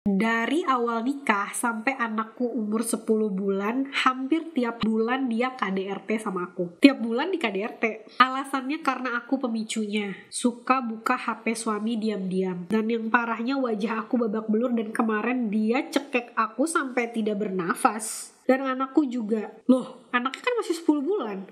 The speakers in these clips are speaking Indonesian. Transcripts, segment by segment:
Dari awal nikah sampai anakku umur 10 bulan, hampir tiap bulan dia KDRT sama aku. Tiap bulan di KDRT. Alasannya karena aku pemicunya. Suka buka HP suami diam-diam. Dan yang parahnya wajah aku babak belur dan kemarin dia cekek aku sampai tidak bernafas. Dan anakku juga. Loh, anaknya kan masih 10 bulan.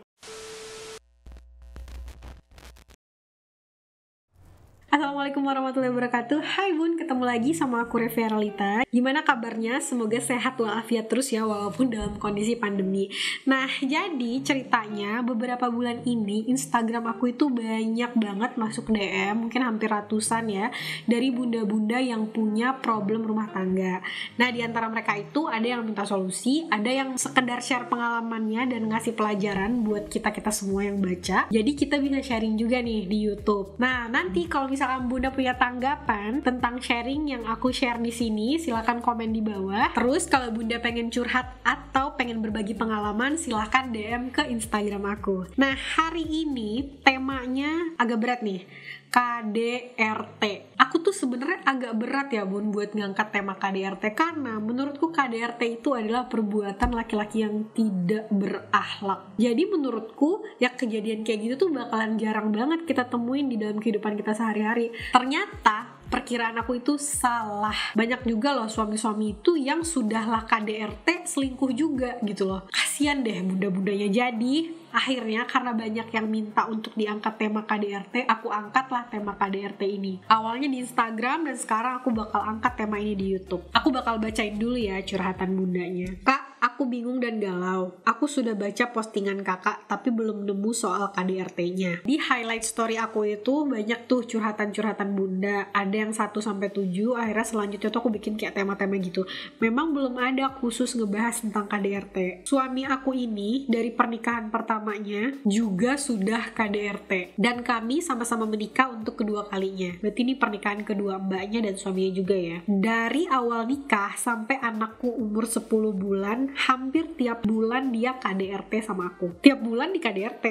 Assalamualaikum warahmatullahi wabarakatuh. Hai Bun, ketemu lagi sama aku Reviaralita. Gimana kabarnya? Semoga sehat walafiat terus ya walaupun dalam kondisi pandemi. Nah, jadi ceritanya beberapa bulan ini Instagram aku itu banyak banget masuk DM, mungkin hampir ratusan ya, dari bunda-bunda yang punya problem rumah tangga. Nah, di antara mereka itu ada yang minta solusi, ada yang sekedar share pengalamannya dan ngasih pelajaran buat kita-kita semua yang baca. Jadi kita bisa sharing juga nih di YouTube. Nah, nanti kalau misalkan Bunda punya tanggapan tentang sharing yang aku share di sini, silakan komen di bawah. Terus kalau Bunda pengen curhat atau pengen berbagi pengalaman, silakan DM ke Instagram aku. Nah, hari ini temanya agak berat nih. KDRT. Aku tuh sebenarnya agak berat ya Bun buat ngangkat tema KDRT karena menurutku KDRT itu adalah perbuatan laki-laki yang tidak berakhlak. Jadi menurutku ya kejadian kayak gitu tuh bakalan jarang banget kita temuin di dalam kehidupan kita sehari-hari. Ternyata perkiraan aku itu salah. Banyak juga loh suami-suami itu yang sudahlah KDRT selingkuh juga gitu loh. Kasian deh bunda-bundanya. Jadi akhirnya karena banyak yang minta untuk diangkat tema KDRT, aku angkatlah tema KDRT ini. Awalnya di Instagram dan sekarang aku bakal angkat tema ini di YouTube. Aku bakal bacain dulu ya curhatan bundanya. Kak, aku bingung dan galau. Aku sudah baca postingan kakak tapi belum nemu soal KDRT-nya. Di highlight story aku itu banyak tuh curhatan-curhatan bunda. Ada yang 1-7, akhirnya selanjutnya tuh aku bikin kayak tema-tema gitu. Memang belum ada khusus ngebahas tentang KDRT. Suami aku ini dari pernikahan pertamanya juga sudah KDRT. Dan kami sama-sama menikah untuk kedua kalinya. Berarti ini pernikahan kedua mbaknya dan suaminya juga ya. Dari awal nikah sampai anakku umur 10 bulan, hampir tiap bulan dia KDRT sama aku. Tiap bulan di KDRT.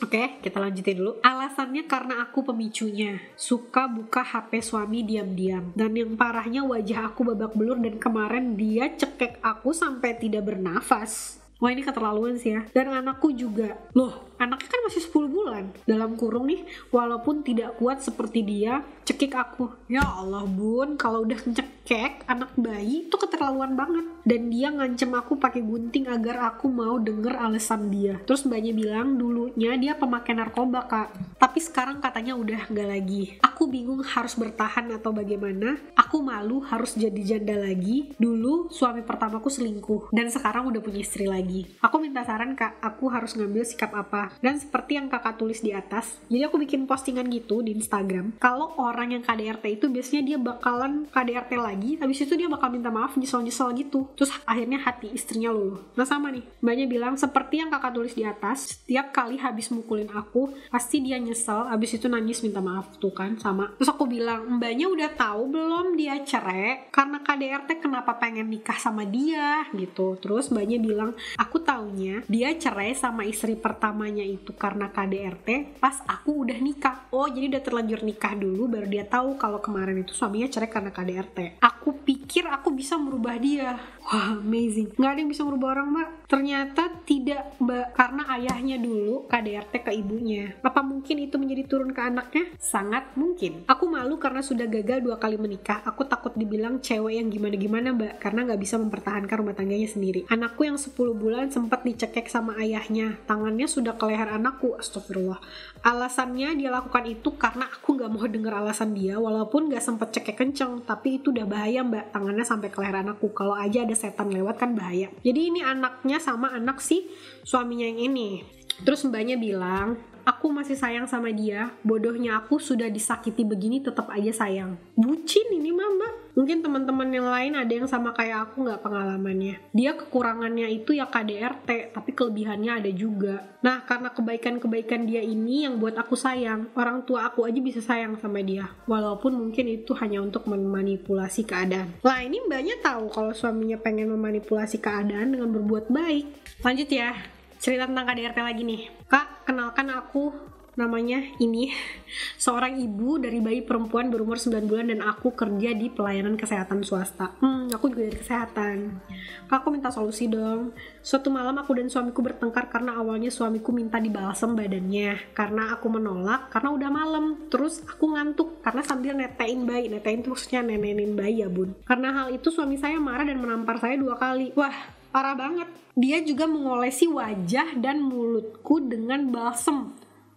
Oke, kita lanjutin dulu. Alasannya karena aku pemicunya. Suka buka HP suami diam-diam. Dan yang parahnya wajah aku babak belur dan kemarin dia cekek aku sampai tidak bernafas. Wah, ini keterlaluan sih ya. Dan anakku juga. Loh, anaknya kan masih 10 bulan. Dalam kurung nih, walaupun tidak kuat seperti dia, cekik aku. Ya Allah Bun, kalau udah cekek anak bayi itu keterlaluan banget. Dan dia ngancem aku pakai gunting agar aku mau denger alasan dia. Terus mbaknya bilang dulunya dia pemakai narkoba kak. Tapi sekarang katanya udah nggak lagi. Aku bingung harus bertahan atau bagaimana. Aku malu harus jadi janda lagi. Dulu suami pertamaku selingkuh. Dan sekarang udah punya istri lagi. Aku minta saran kak, aku harus ngambil sikap apa. Dan seperti yang kakak tulis di atas, jadi aku bikin postingan gitu di Instagram. Kalau orang yang KDRT itu biasanya dia bakalan KDRT lagi, habis itu dia bakal minta maaf, nyesel-nyesel gitu. Terus akhirnya hati istrinya luluh. Nah sama nih, mbaknya bilang seperti yang kakak tulis di atas, setiap kali habis mukulin aku, pasti dia nyesel, habis itu nangis minta maaf tuh kan, sama. Terus aku bilang, mbaknya udah tahu belum dia cerai? Karena KDRT kenapa pengen nikah sama dia gitu. Terus mbaknya bilang, aku taunya dia cerai sama istri pertamanya itu karena KDRT pas aku udah nikah. Oh, jadi udah terlanjur nikah dulu baru dia tahu kalau kemarin itu suaminya cerai karena KDRT. Aku pikir aku bisa merubah dia. Wah, amazing. Nggak ada yang bisa merubah orang, mbak. Ternyata tidak, mbak. Karena ayahnya dulu KDRT ke ibunya. Apa mungkin itu menjadi turun ke anaknya? Sangat mungkin. Aku malu karena sudah gagal 2 kali menikah. Aku takut dibilang cewek yang gimana-gimana, mbak. Karena nggak bisa mempertahankan rumah tangganya sendiri. Anakku yang 10 bulan sempat dicekek sama ayahnya. Tangannya sudah ke leher anakku. Astagfirullah. Alasannya dia lakukan itu karena aku nggak mau denger alasan dia. Walaupun nggak sempat cekek kenceng. Tapi itu udah bahaya, mbak. Tangannya sampai ke leher anakku. Kalau aja ada setan lewat kan bahaya. Jadi ini anaknya sama anak si suaminya yang ini. Terus mbaknya bilang, aku masih sayang sama dia. Bodohnya aku sudah disakiti begini tetap aja sayang. Bucin ini mama. Mungkin teman-teman yang lain ada yang sama kayak aku nggak pengalamannya. Dia kekurangannya itu ya KDRT, tapi kelebihannya ada juga. Nah, karena kebaikan-kebaikan dia ini yang buat aku sayang. Orang tua aku aja bisa sayang sama dia. Walaupun mungkin itu hanya untuk memanipulasi keadaan. Lah, ini mbaknya tahu kalau suaminya pengen memanipulasi keadaan dengan berbuat baik. Lanjut ya. Cerita tentang KDRT lagi nih. Kak, kenalkan aku namanya ini seorang ibu dari bayi perempuan berumur 9 bulan dan aku kerja di pelayanan kesehatan swasta. Aku juga dari kesehatan. Kak, aku minta solusi dong. Suatu malam aku dan suamiku bertengkar karena awalnya suamiku minta dibalsem badannya karena aku menolak karena udah malam. Terus aku ngantuk karena sambil netein bayi. Netein itu maksudnya nenenin bayi ya bun. Karena hal itu suami saya marah dan menampar saya 2 kali. Wah, parah banget. Dia juga mengolesi wajah dan mulutku dengan balsem.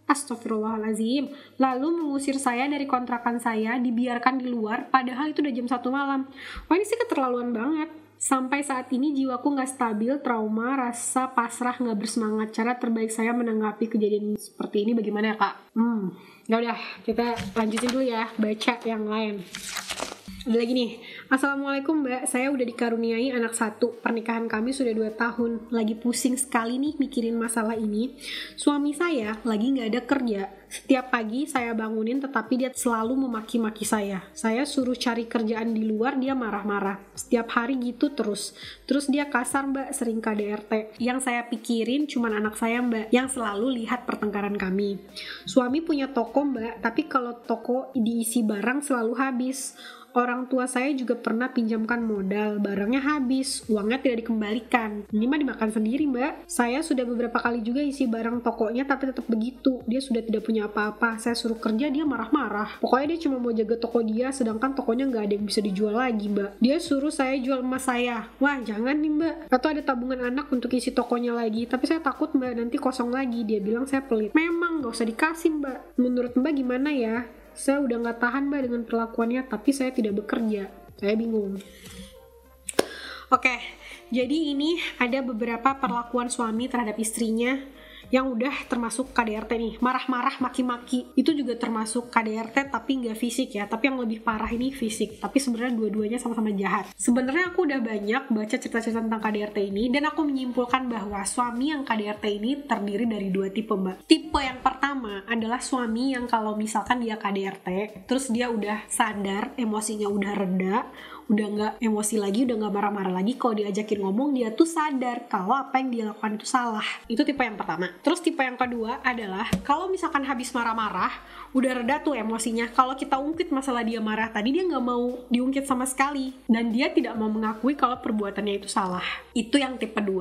Astagfirullahaladzim. Lalu mengusir saya dari kontrakan saya, dibiarkan di luar, padahal itu udah jam 1 malam. Wah, ini sih keterlaluan banget. Sampai saat ini jiwaku gak stabil, trauma, rasa pasrah, gak bersemangat. Cara terbaik saya menanggapi kejadian seperti ini bagaimana ya kak? Ya udah, kita lanjutin dulu ya, baca yang lain. Ada lagi nih. Assalamualaikum mbak, saya udah dikaruniai anak 1. Pernikahan kami sudah 2 tahun. Lagi pusing sekali nih mikirin masalah ini. Suami saya lagi gak ada kerja. Setiap pagi saya bangunin tetapi dia selalu memaki-maki saya. Saya suruh cari kerjaan di luar, dia marah-marah. Setiap hari gitu terus. Terus dia kasar mbak, sering KDRT. Yang saya pikirin cuman anak saya mbak, yang selalu lihat pertengkaran kami. Suami punya toko mbak, tapi kalau toko diisi barang selalu habis. Orang tua saya juga pernah pinjamkan modal, barangnya habis, uangnya tidak dikembalikan. Ini mah dimakan sendiri mbak. Saya sudah beberapa kali juga isi barang tokonya tapi tetap begitu. Dia sudah tidak punya apa-apa. Saya suruh kerja dia marah-marah. Pokoknya dia cuma mau jaga toko dia, sedangkan tokonya nggak ada yang bisa dijual lagi mbak. Dia suruh saya jual emas saya. Wah jangan nih mbak. Atau ada tabungan anak untuk isi tokonya lagi. Tapi saya takut mbak nanti kosong lagi. Dia bilang saya pelit. Memang nggak usah dikasih mbak. Menurut mbak gimana ya? Saya udah gak tahan mbak dengan perlakuannya, tapi saya tidak bekerja. Saya bingung. Oke, jadi ini ada beberapa perlakuan suami terhadap istrinya yang udah termasuk KDRT nih. Marah-marah, maki-maki, itu juga termasuk KDRT tapi nggak fisik ya. Tapi yang lebih parah ini fisik. Tapi sebenarnya dua-duanya sama-sama jahat. Sebenarnya aku udah banyak baca cerita-cerita tentang KDRT ini dan aku menyimpulkan bahwa suami yang KDRT ini terdiri dari 2 tipe mbak. Tipe yang pertama adalah suami yang kalau misalkan dia KDRT, terus dia udah sadar, emosinya udah reda, udah nggak emosi lagi, udah nggak marah-marah lagi. Kalau diajakin ngomong, dia tuh sadar kalau apa yang dia lakukan itu salah. Itu tipe yang pertama. Terus tipe yang kedua adalah kalau misalkan habis marah-marah, udah reda tuh emosinya, kalau kita ungkit masalah dia marah tadi, dia nggak mau diungkit sama sekali dan dia tidak mau mengakui kalau perbuatannya itu salah. Itu yang tipe 2.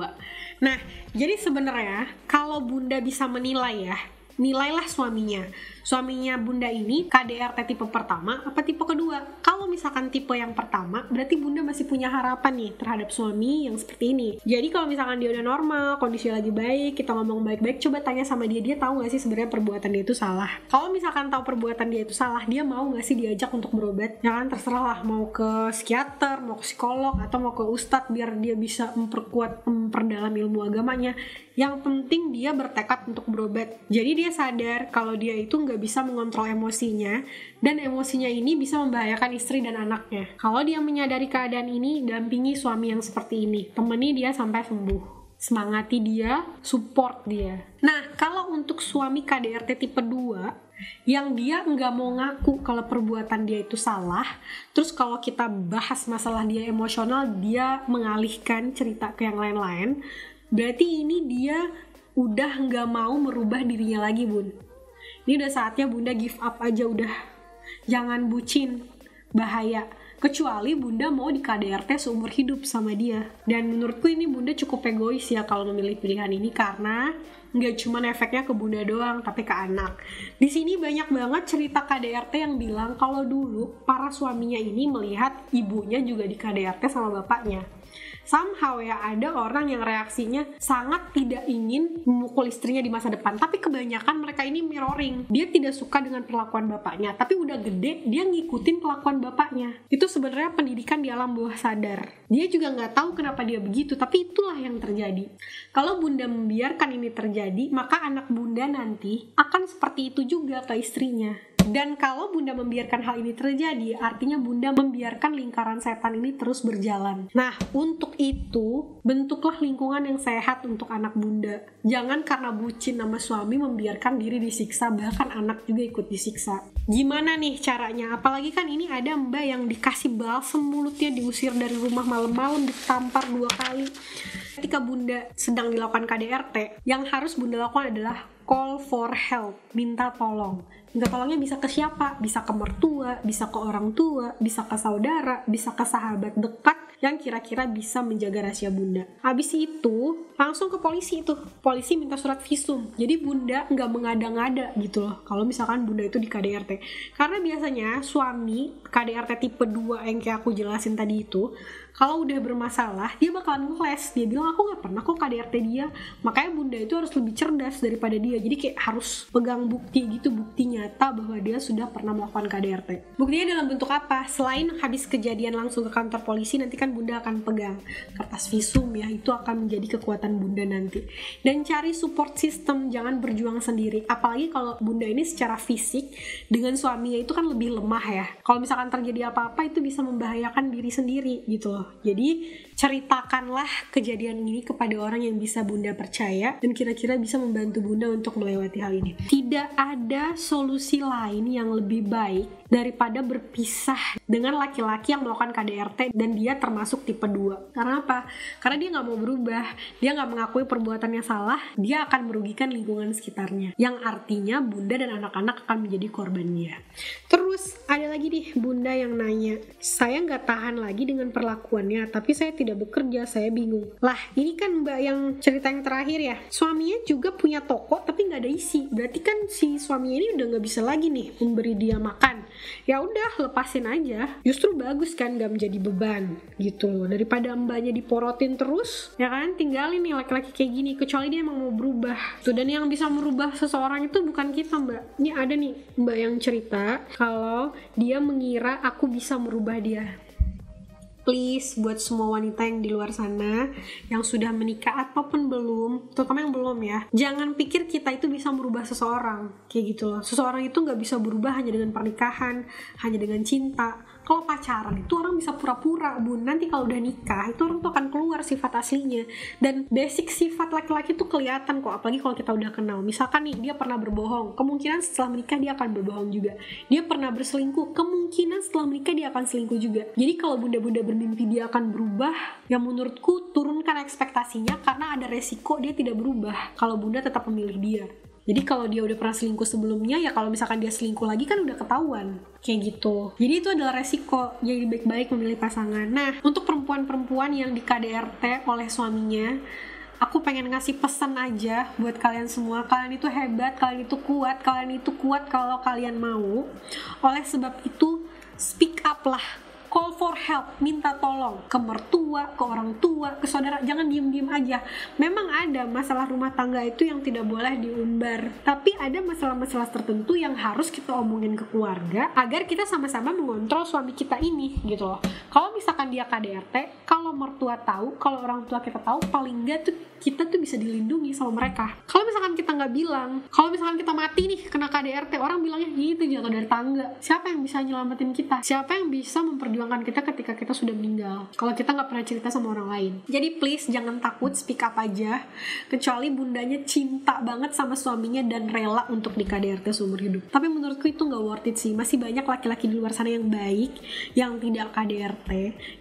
Nah, jadi sebenarnya kalau bunda bisa menilai ya, nilailah suaminya. Suaminya bunda ini KDRT tipe pertama apa tipe kedua? Kalau misalkan tipe yang pertama, berarti bunda masih punya harapan nih terhadap suami yang seperti ini. Jadi kalau misalkan dia udah normal, kondisi lagi baik, kita ngomong baik-baik, coba tanya sama dia tahu gak sih sebenarnya perbuatan dia itu salah. Kalau misalkan tahu perbuatan dia itu salah, dia mau gak sih diajak untuk berobat? Ya kan, terserah lah, mau ke psikiater, mau ke psikolog, atau mau ke ustadz biar dia bisa memperdalam ilmu agamanya. Yang penting dia bertekad untuk berobat. Jadi dia sadar kalau dia itu nggak bisa mengontrol emosinya, dan emosinya ini bisa membahayakan istri dan anaknya. Kalau dia menyadari keadaan ini, dampingi suami yang seperti ini, temani dia sampai sembuh, semangati dia, support dia. Nah, kalau untuk suami KDRT tipe 2 yang dia nggak mau ngaku kalau perbuatan dia itu salah, terus kalau kita bahas masalah dia emosional, dia mengalihkan cerita ke yang lain-lain, berarti ini dia udah nggak mau merubah dirinya lagi bun. Ini udah saatnya bunda give up aja udah. Jangan bucin, bahaya. Kecuali bunda mau di KDRT seumur hidup sama dia. Dan menurutku ini bunda cukup egois ya kalau memilih pilihan ini, karena nggak cuma efeknya ke bunda doang, tapi ke anak. Di sini banyak banget cerita KDRT yang bilang kalau dulu para suaminya ini melihat ibunya juga di KDRT sama bapaknya. Somehow ya, ada orang yang reaksinya sangat tidak ingin memukul istrinya di masa depan, tapi kebanyakan mereka ini mirroring. Dia tidak suka dengan perlakuan bapaknya, tapi udah gede dia ngikutin perlakuan bapaknya. Itu sebenarnya pendidikan di alam bawah sadar. Dia juga nggak tahu kenapa dia begitu, tapi itulah yang terjadi. Kalau bunda membiarkan ini terjadi, maka anak bunda nanti akan seperti itu juga ke istrinya. Dan kalau bunda membiarkan hal ini terjadi, artinya bunda membiarkan lingkaran setan ini terus berjalan. Nah, untuk itu, bentuklah lingkungan yang sehat untuk anak bunda. Jangan karena bucin sama suami membiarkan diri disiksa, bahkan anak juga ikut disiksa. Gimana nih caranya? Apalagi kan ini ada mbak yang dikasih balsem mulutnya, diusir dari rumah malam-malam, ditampar 2 kali. Ketika bunda sedang dilakukan KDRT, yang harus bunda lakukan adalah call for help, minta tolong. Minta tolongnya bisa ke siapa? Bisa ke mertua, bisa ke orang tua, bisa ke saudara, bisa ke sahabat dekat yang kira-kira bisa menjaga rahasia bunda. Habis itu langsung ke polisi itu. Polisi minta surat visum. Jadi bunda nggak mengada-ngada gitu loh kalau misalkan bunda itu di KDRT. Karena biasanya suami KDRT tipe 2 yang kayak aku jelasin tadi itu, kalau udah bermasalah dia bakalan ngeles. Dia bilang aku nggak pernah kok KDRT dia. Makanya bunda itu harus lebih cerdas daripada dia. Jadi kayak harus pegang bukti gitu, bukti nyata bahwa dia sudah pernah melakukan KDRT. Buktinya dalam bentuk apa? Selain habis kejadian langsung ke kantor polisi, nanti kan bunda akan pegang kertas visum ya. Itu akan menjadi kekuatan bunda nanti. Dan cari support system, jangan berjuang sendiri. Apalagi kalau bunda ini secara fisik dengan suaminya itu kan lebih lemah ya. Kalau misalkan terjadi apa-apa itu bisa membahayakan diri sendiri gitu loh. Jadi ceritakanlah kejadian ini kepada orang yang bisa bunda percaya dan kira-kira bisa membantu bunda untuk melewati hal ini. Tidak ada solusi lain yang lebih baik daripada berpisah dengan laki-laki yang melakukan KDRT dan dia termasuk tipe 2. Karena apa? Karena dia gak mau berubah, dia gak mengakui perbuatannya salah, dia akan merugikan lingkungan sekitarnya, yang artinya bunda dan anak-anak akan menjadi korbannya. Terus ada lagi nih bunda yang nanya, saya gak tahan lagi dengan perlakuannya, tapi saya tidak bekerja, saya bingung. Lah ini kan mbak yang cerita yang terakhir ya, suaminya juga punya toko tapi gak ada isi, berarti kan si suaminya ini udah gak bisa lagi nih memberi dia makan. Ya udah lepasin aja, justru bagus kan, gak menjadi beban gitu loh, daripada mbaknya diporotin terus ya kan. Tinggalin nih laki-laki kayak gini, kecuali dia emang mau berubah tuh. Dan yang bisa merubah seseorang itu bukan kita mbak. Ini ada nih mbak yang cerita kalau dia mengira aku bisa merubah dia. Please, buat semua wanita yang di luar sana yang sudah menikah ataupun belum, terutama yang belum ya, jangan pikir kita itu bisa merubah seseorang kayak gitu loh. Seseorang itu gak bisa berubah hanya dengan pernikahan, hanya dengan cinta. Kalau pacaran itu orang bisa pura-pura bun, nanti kalau udah nikah itu orang tuh akan keluar sifat aslinya. Dan basic sifat laki-laki tuh kelihatan kok, apalagi kalau kita udah kenal. Misalkan nih dia pernah berbohong, kemungkinan setelah menikah dia akan berbohong juga. Dia pernah berselingkuh, kemungkinan setelah menikah dia akan selingkuh juga. Jadi kalau bunda-bunda bermimpi dia akan berubah, ya menurutku turunkan ekspektasinya, karena ada resiko dia tidak berubah kalau bunda tetap memilih dia. Jadi kalau dia udah pernah selingkuh sebelumnya, ya kalau misalkan dia selingkuh lagi kan udah ketahuan kayak gitu. Jadi itu adalah resiko. Jadi baik-baik memilih pasangan. Nah, untuk perempuan-perempuan yang di KDRT oleh suaminya, aku pengen ngasih pesan aja buat kalian semua. Kalian itu hebat, kalian itu kuat kalau kalian mau. Oleh sebab itu, speak up lah. Call for help, minta tolong ke mertua, ke orang tua, ke saudara. Jangan diem-diem aja. Memang ada masalah rumah tangga itu yang tidak boleh diumbar, tapi ada masalah-masalah tertentu yang harus kita omongin ke keluarga agar kita sama-sama mengontrol suami kita ini gitu loh. Kalau misalkan dia KDRT, kalau mertua tahu, kalau orang tua kita tahu, paling enggak tuh kita tuh bisa dilindungi sama mereka. Kalau misalkan kita nggak bilang, kalau misalkan kita mati nih kena KDRT, orang bilangnya itu jatuh dari tangga. Siapa yang bisa nyelamatin kita? Siapa yang bisa memperjuangkan kita ketika kita sudah meninggal? Kalau kita nggak pernah cerita sama orang lain. Jadi please jangan takut, speak up aja. Kecuali bundanya cinta banget sama suaminya dan rela untuk di KDRT seumur hidup. Tapi menurutku itu nggak worth it sih. Masih banyak laki-laki di luar sana yang baik, yang tidak KDRT,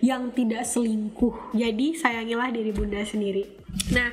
yang tidak selingkuh. Jadi sayangilah diri bunda sendiri. Nah,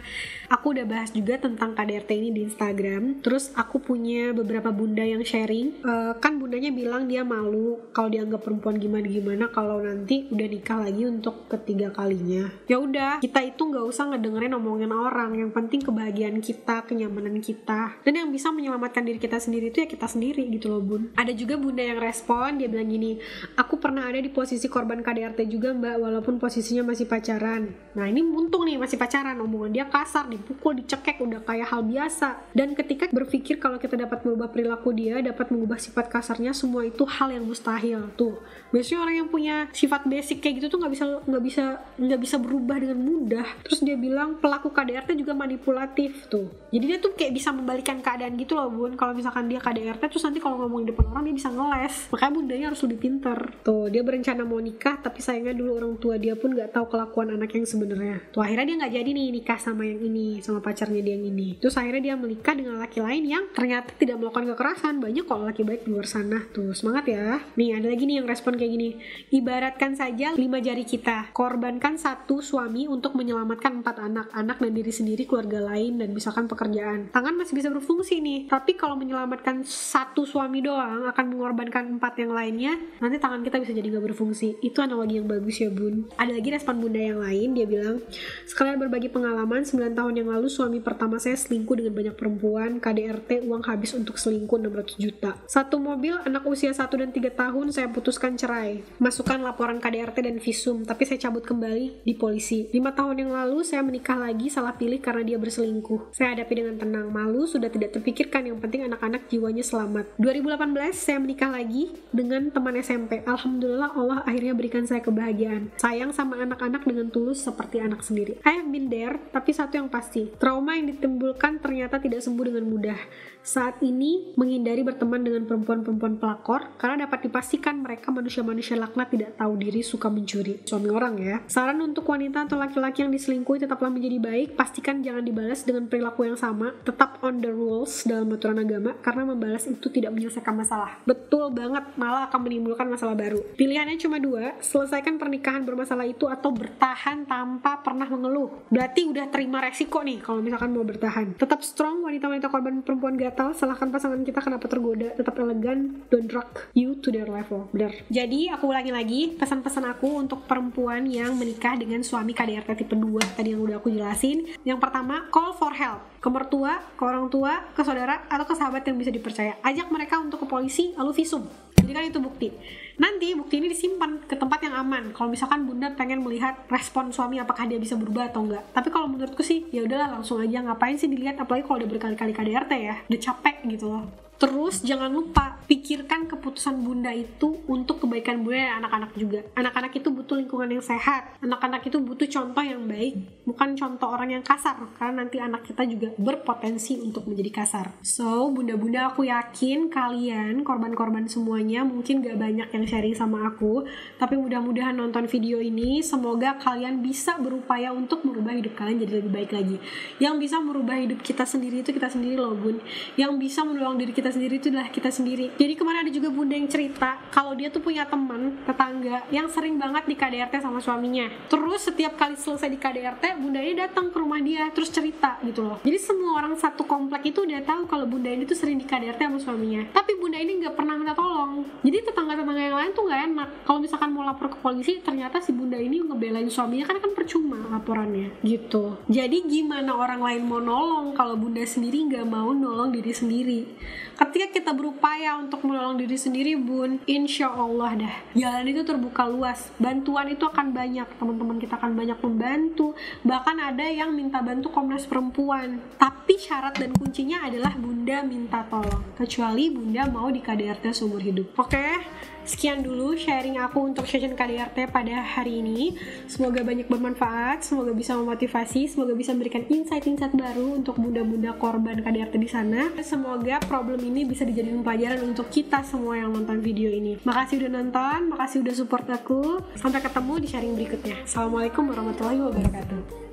aku udah bahas juga tentang KDRT ini di Instagram. Terus aku punya beberapa bunda yang sharing. Kan bundanya bilang dia malu kalau dianggap perempuan gimana-gimana kalau nanti udah nikah lagi untuk ketiga kalinya. Ya udah, kita itu nggak usah ngedengerin omongan orang. Yang penting kebahagiaan kita, kenyamanan kita. Dan yang bisa menyelamatkan diri kita sendiri itu ya kita sendiri gitu loh bun. Ada juga bunda yang respon, dia bilang gini, aku pernah ada di posisi korban KDRT juga mbak, walaupun posisinya masih pacaran. Nah ini untung nih masih pacaran, omongan dia kasar, dipukul, dicekek, udah kayak hal biasa. Dan ketika berpikir kalau kita dapat mengubah perilaku dia, dapat mengubah sifat kasarnya, semua itu hal yang mustahil. Tuh, biasanya orang yang punya sifat basic kayak gitu tuh nggak bisa berubah dengan mudah. Terus dia bilang pelaku KDRT juga manipulatif tuh. Jadi dia tuh kayak bisa membalikan keadaan gitu loh bun. Kalau misalkan dia KDRT terus nanti kalau ngomong di depan orang dia bisa ngeles. Makanya bundanya harus lebih pinter. Tuh, dia berencana mau nikah tapi sayangnya dulu orang tua dia pun nggak tahu kelakuan anak yang sebenarnya. Tuh akhirnya dia nggak jadi nih nikah sama yang ini, sama pacarnya dia yang ini. Terus akhirnya dia menikah dengan laki lain yang ternyata tidak melakukan kekerasan. Banyak kok laki baik di luar sana. Tuh, semangat ya. Nih, ada lagi nih yang respon kayak gini. Ibaratkan saja 5 jari kita. Korbankan satu suami untuk menyelamatkan 4 anak dan diri sendiri, keluarga lain, dan misalkan pekerjaan. Tangan masih bisa berfungsi nih. Tapi kalau menyelamatkan satu suami doang akan mengorbankan 4 yang lainnya, nanti tangan kita bisa jadi gak berfungsi. Itu analogi yang bagus ya bun. Ada lagi respon bunda yang lain, dia bilang, sekalian berbagi pengalaman, 9 tahun yang lalu suami pertama saya selingkuh dengan banyak perempuan, KDRT, uang habis untuk selingkuh 600 juta. Satu mobil, anak usia 1 dan 3 tahun, saya putuskan cerai. Masukkan laporan KDRT dan visum, tapi saya cabut kembali di polisi. 5 tahun yang lalu saya menikah lagi, salah pilih karena dia berselingkuh. Saya hadapi dengan tenang, malu sudah tidak terpikirkan, yang penting anak-anak jiwanya selamat. 2018 saya menikah lagi dengan teman SMP. Alhamdulillah Allah akhirnya berikan saya kebahagiaan. Sayang sama anak-anak dengan tulus seperti anak sendiri. I have been there, tapi satu yang pasti, trauma yang ditimbulkan ternyata tidak sembuh dengan mudah. Saat ini menghindari berteman dengan perempuan-perempuan pelakor karena dapat dipastikan mereka manusia-manusia laknat tidak tahu diri, suka mencuri. Suami orang ya. Saran untuk wanita atau laki-laki yang diselingkuhi, tetaplah menjadi baik, pastikan jangan dibalas dengan perilaku yang sama, tetap on the rules dalam aturan agama, karena membalas itu tidak menyelesaikan masalah. Betul banget, malah akan menimbulkan masalah baru. Pilihannya cuma 2, selesaikan pernikahan bermasalah itu atau bertahan tanpa pernah mengeluh. Berarti udah terima resiko nih kalau misalkan mau bertahan. Tetap strong, wanita-wanita korban perempuan gatal, salahkan pasangan kita kenapa tergoda, tetap elegan, don't drag you to their level. Benar. Jadi aku ulangi lagi pesan-pesan aku untuk perempuan yang menikah dengan suami KDRT tipe 2 tadi yang udah aku jelasin. Yang pertama, call for help. Ke mertua, ke orang tua, ke saudara, atau ke sahabat yang bisa dipercaya. Ajak mereka untuk ke polisi, lalu visum. Jadi kan itu bukti. Nanti bukti ini disimpan ke tempat yang aman. Kalau misalkan bunda pengen melihat respon suami apakah dia bisa berubah atau enggak. Tapi kalau menurutku sih ya udahlah langsung aja, ngapain sih dilihat, apalagi kalau udah berkali-kali KDRT ya. Udah capek gitu loh. Terus jangan lupa pikirkan keputusan bunda itu untuk kebaikan bunda dan anak-anak juga. Anak-anak itu butuh lingkungan yang sehat. Anak-anak itu butuh contoh yang baik, bukan contoh orang yang kasar. Karena nanti anak kita juga berpotensi untuk menjadi kasar. So, bunda-bunda, aku yakin kalian korban-korban semuanya mungkin gak banyak yang sharing sama aku. Tapi mudah-mudahan nonton video ini, semoga kalian bisa berupaya untuk merubah hidup kalian jadi lebih baik lagi. Yang bisa merubah hidup kita sendiri itu kita sendiri loh bun. Yang bisa menolong diri kita sendiri itu adalah kita sendiri. Jadi kemarin ada juga bunda yang cerita kalau dia tuh punya teman tetangga yang sering banget di KDRT sama suaminya. Terus setiap kali selesai di KDRT, bunda ini datang ke rumah dia terus cerita gitu loh. Jadi semua orang satu komplek itu udah tahu kalau bunda ini tuh sering di KDRT sama suaminya. Tapi bunda ini nggak pernah minta tolong. Jadi tetangga-tetangga yang lain tuh nggak enak. Kalau misalkan mau lapor ke polisi, ternyata si bunda ini ngebelain suaminya, kan percuma laporannya gitu. Jadi gimana orang lain mau nolong kalau bunda sendiri nggak mau nolong diri sendiri? Ketika kita berupaya untuk menolong diri sendiri bun, insya Allah dah jalan itu terbuka luas, bantuan itu akan banyak, teman-teman kita akan banyak membantu, bahkan ada yang minta bantu Komnas Perempuan. Tapi syarat dan kuncinya adalah bunda minta tolong, kecuali bunda mau di KDRT seumur hidup. Oke, sekian dulu sharing aku untuk session KDRT pada hari ini. Semoga banyak bermanfaat, semoga bisa memotivasi, semoga bisa memberikan insight-insight baru untuk bunda-bunda korban KDRT di sana. Semoga problem ini bisa dijadikan pelajaran untuk kita semua yang nonton video ini. Makasih udah nonton, makasih udah support aku. Sampai ketemu di sharing berikutnya. Assalamualaikum warahmatullahi wabarakatuh.